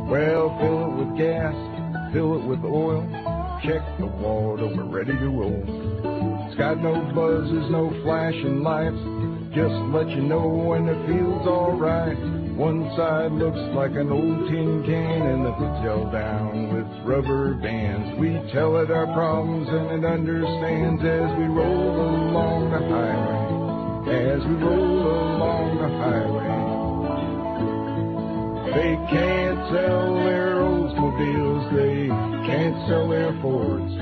Well, fill it with gas, fill it with oil, check the water, we're ready to roll. It's got no buzzes, no flashing lights, just let you know when it feels alright. One side looks like an old tin can and the hotel down with rubber bands. We tell it our problems and it understands as we roll along the highway, as we roll along the highway. They can't sell their Oldsmobiles, they can't sell their Fords.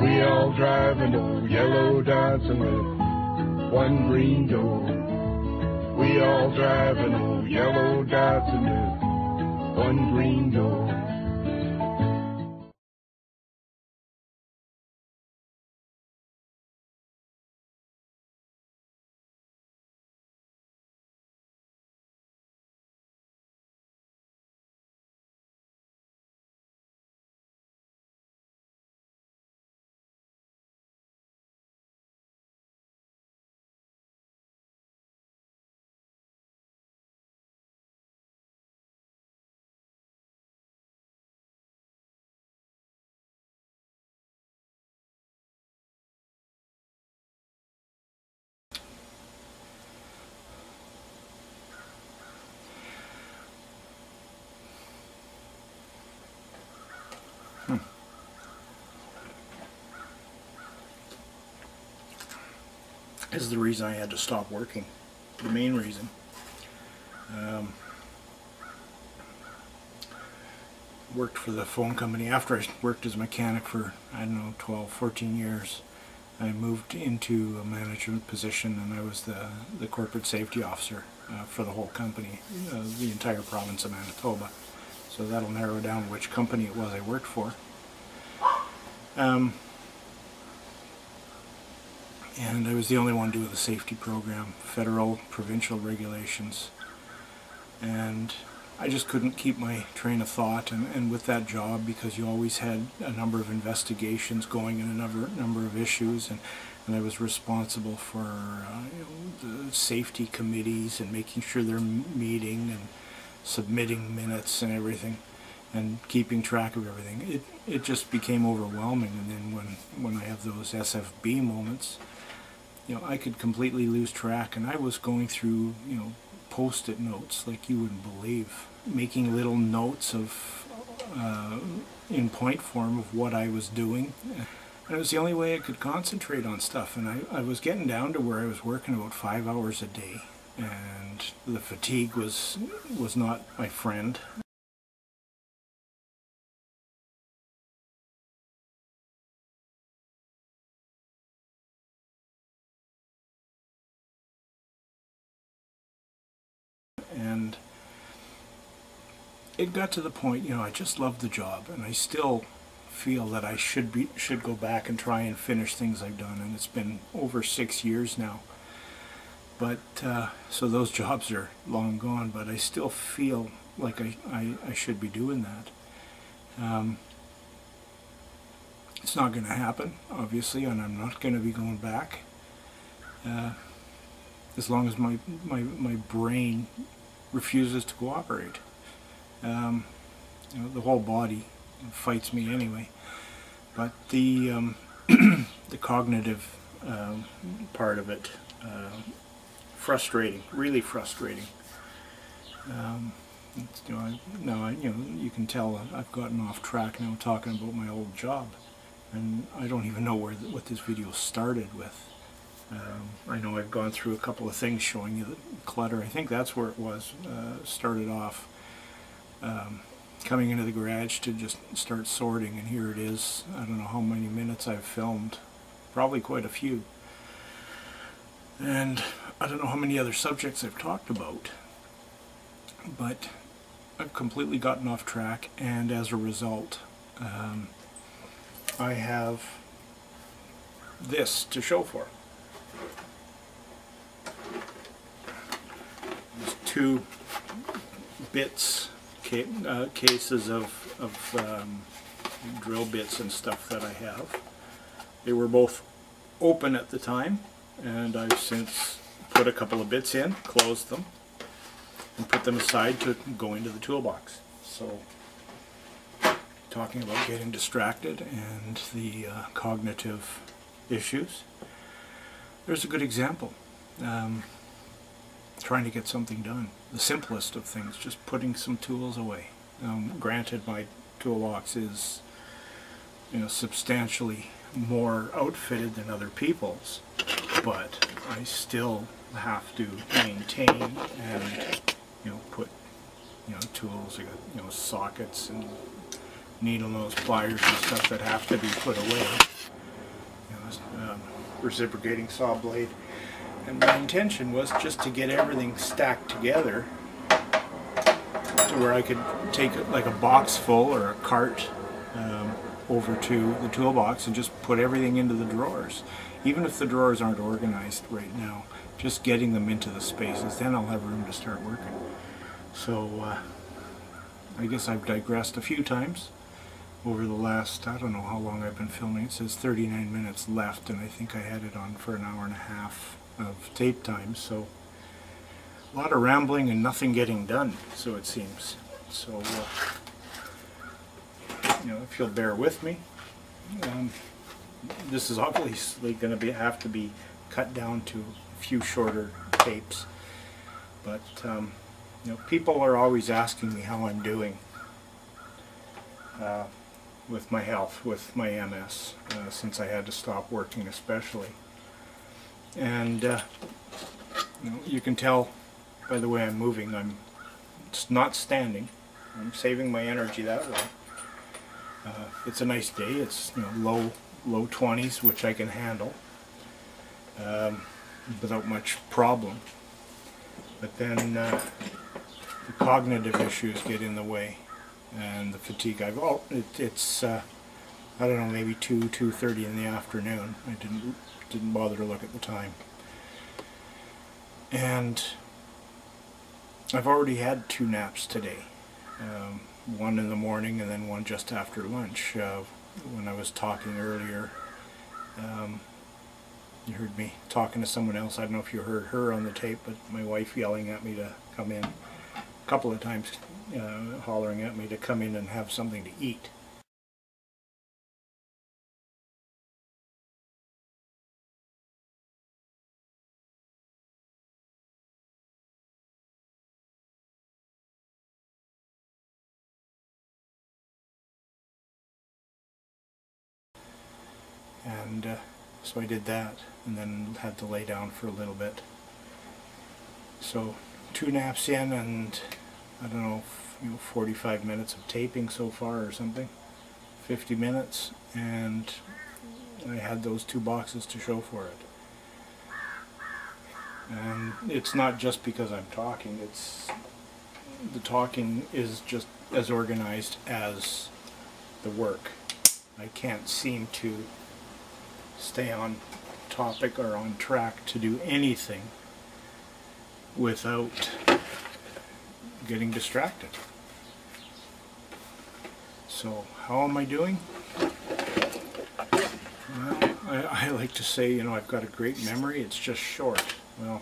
We all drive an old yellow Datsun with one green door. We all drive an old yellow Datsun with one green door. This is the reason I had to stop working. The main reason. Worked for the phone company. After I worked as a mechanic for, I don't know, 12, 14 years, I moved into a management position and I was the corporate safety officer for the whole company, the entire province of Manitoba. So that'll narrow down which company it was I worked for. And I was the only one doing the safety program, federal, provincial regulations, and I just couldn't keep my train of thought. And with that job, because you always had a number of investigations going and a number of issues, and I was responsible for the safety committees and making sure they're meeting and submitting minutes and everything, and keeping track of everything. It just became overwhelming. And then when I have those SFB moments, I could completely lose track, and I was going through, post-it notes like you wouldn't believe, making little notes of, in point form of what I was doing. And it was the only way I could concentrate on stuff, and I was getting down to where I was working about 5 hours a day, and the fatigue was not my friend. And it got to the point, I just loved the job, and I still feel that I should go back and try and finish things I've done, and it's been over 6 years now. But so those jobs are long gone, but I still feel like I should be doing that. It's not going to happen, obviously, and I'm not going to be going back. As long as my brain refuses to cooperate. The whole body fights me anyway. But the the cognitive part of it, frustrating, really frustrating. You can tell I've gotten off track now talking about my old job, and I don't even know what this video started with. I know I've gone through a couple of things showing you the clutter. I think that's where it was. Started off coming into the garage to just start sorting, and here it is. I don't know how many minutes I've filmed. Probably quite a few. And I don't know how many other subjects I've talked about. But I've completely gotten off track, and as a result, I have this to show for. There's two bits, cases of drill bits and stuff that I have. They were both open at the time, and I've since put a couple of bits in, closed them, and put them aside to go into the toolbox. So, talking about getting distracted and the cognitive issues, there's a good example. Trying to get something done. The simplest of things, just putting some tools away. Granted, my toolbox is, substantially more outfitted than other people's, but I still have to maintain and, put, tools, sockets and needle nose pliers and stuff that have to be put away. Reciprocating saw blade. And my intention was just to get everything stacked together to where I could take like a box full or a cart over to the toolbox and just put everything into the drawers. Even if the drawers aren't organized right now, just getting them into the spaces, then I'll have room to start working. So I guess I've digressed a few times over the last, I don't know how long I've been filming. It says 39 minutes left, and I think I had it on for an hour and a half of tape time, so a lot of rambling and nothing getting done, so it seems. So if you'll bear with me, this is obviously going to have to be cut down to a few shorter tapes, but people are always asking me how I'm doing with my health, with my MS, since I had to stop working especially. And you can tell by the way I'm moving, I'm not standing. I'm saving my energy that way. It's a nice day. It's low 20s, which I can handle without much problem. But then the cognitive issues get in the way, and the fatigue. It's I don't know, maybe 2:30 in the afternoon. I didn't bother to look at the time, and I've already had 2 naps today. One in the morning and then one just after lunch. When I was talking earlier, you heard me talking to someone else. I don't know if you heard her on the tape, but my wife yelling at me to come in a couple of times, hollering at me to come in and have something to eat. And so I did that, and then had to lay down for a little bit. So 2 naps in, and I don't know, 45 minutes of taping so far or something, 50 minutes, and I had those 2 boxes to show for it. And it's not just because I'm talking, the talking is just as organized as the work. I can't seem to stay on topic or on track to do anything without getting distracted. So how am I doing? Well, I like to say, I've got a great memory, it's just short. Well,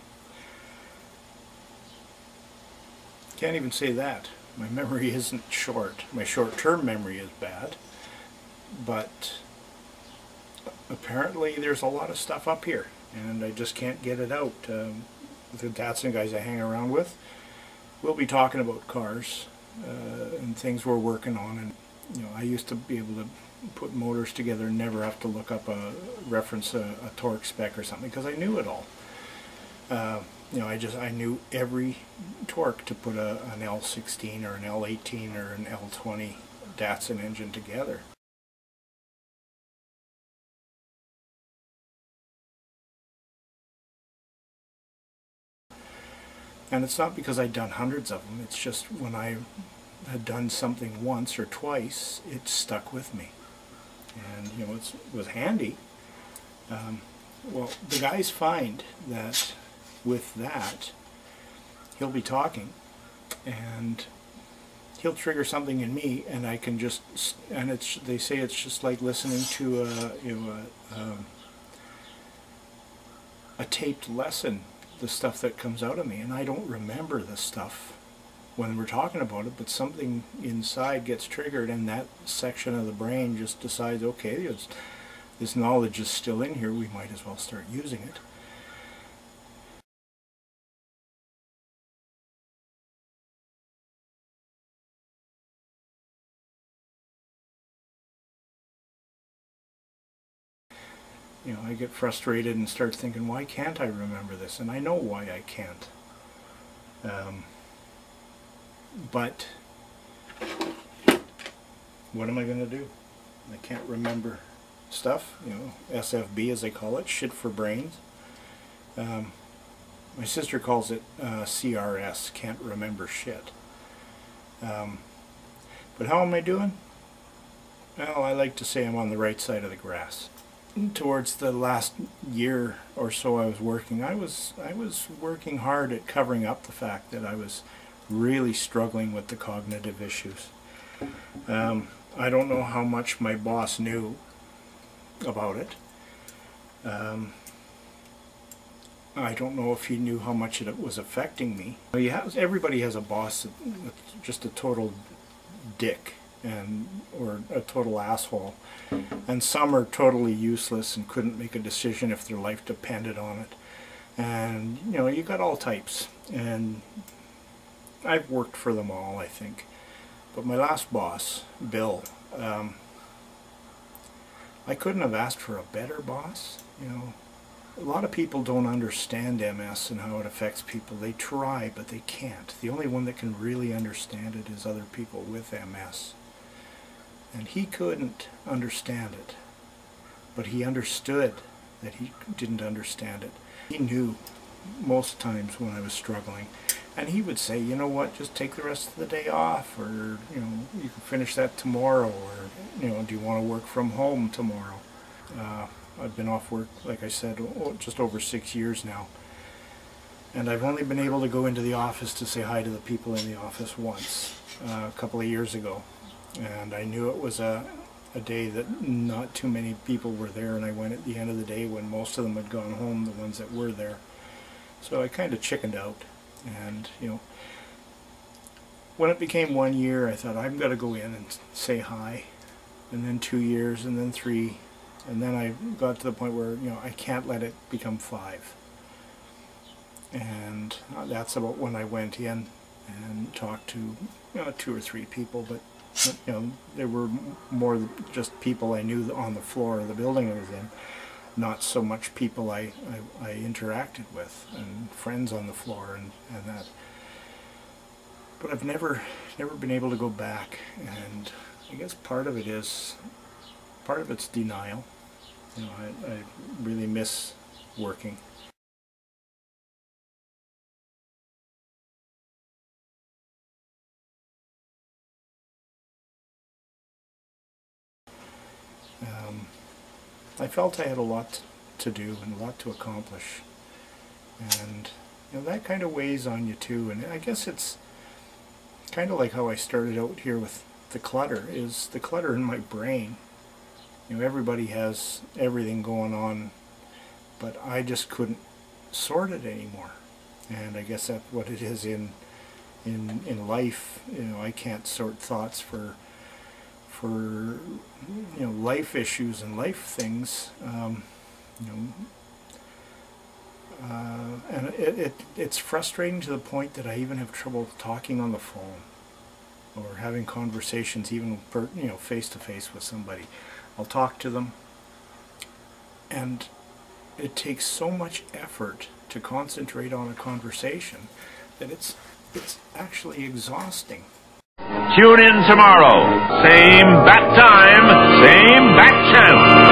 can't even say that. My memory isn't short. My short-term memory is bad, but apparently there's a lot of stuff up here, and I just can't get it out. The Datsun guys I hang around with, we'll be talking about cars and things we're working on, and I used to be able to put motors together and never have to look up a torque spec or something, because I knew it all. I knew every torque to put an L16 or an L18 or an L20 Datsun engine together. And it's not because I'd done hundreds of them, it's just when I had done something once or twice, it stuck with me. And, it was handy. Well, the guys find that with that, he'll be talking, and he'll trigger something in me, and I can just, and they say it's just like listening to a taped lesson, the stuff that comes out of me, and I don't remember the stuff when we're talking about it, but something inside gets triggered and that section of the brain just decides, okay, this knowledge is still in here, we might as well start using it. You know, I get frustrated and start thinking, why can't I remember this? And I know why I can't. But what am I going to do? I can't remember stuff, you know, SFB as they call it, shit for brains. My sister calls it CRS, can't remember shit. But how am I doing? Well, I like to say I'm on the right side of the grass. Towards the last year or so I was working working hard at covering up the fact that I was really struggling with the cognitive issues. I don't know how much my boss knew about it. I don't know if he knew how much it was affecting me. Everybody has a boss that's just a total dick or a total asshole, and some are totally useless and couldn't make a decision if their life depended on it. And you know, you got all types, and I've worked for them all, I think. But my last boss, Bill, I couldn't have asked for a better boss. You know, a lot of people don't understand MS and how it affects people. They try, but they can't. The only one that can really understand it is other people with MS. And he couldn't understand it, but he understood that he didn't understand it. He knew most times when I was struggling, and he would say, you know what, just take the rest of the day off, or you know, you can finish that tomorrow, or you know, do you want to work from home tomorrow? I've been off work, like I said, just over 6 years now, and I've only been able to go into the office to say hi to the people in the office once, a couple of years ago. And I knew it was a day that not too many people were there, and I went at the end of the day when most of them had gone home, the ones that were there. So I kind of chickened out, and you know, when it became 1 year, I thought, I've got to go in and say hi, and then 2 years, and then 3, and then I got to the point where, you know, I can't let it become 5. And that's about when I went in and talked to, you know, 2 or 3 people, but you know, there were more just people I knew on the floor of the building I was in, not so much people I interacted with, and friends on the floor and that. But I've never been able to go back, and I guess part of it's denial. You know, I really miss working. I felt I had a lot to do and a lot to accomplish, and you know, that kind of weighs on you too. And I guess it's kind of like how I started out here with the clutter, is the clutter in my brain. You know, everybody has everything going on, but I just couldn't sort it anymore. And I guess that's what it is in life. You know, I can't sort thoughts for you know, life issues and life things, you know, and it's frustrating to the point that I even have trouble talking on the phone or having conversations, even you know, face to face with somebody. I'll talk to them, and it takes so much effort to concentrate on a conversation that it's actually exhausting. Tune in tomorrow. Same bat time, same bat channel.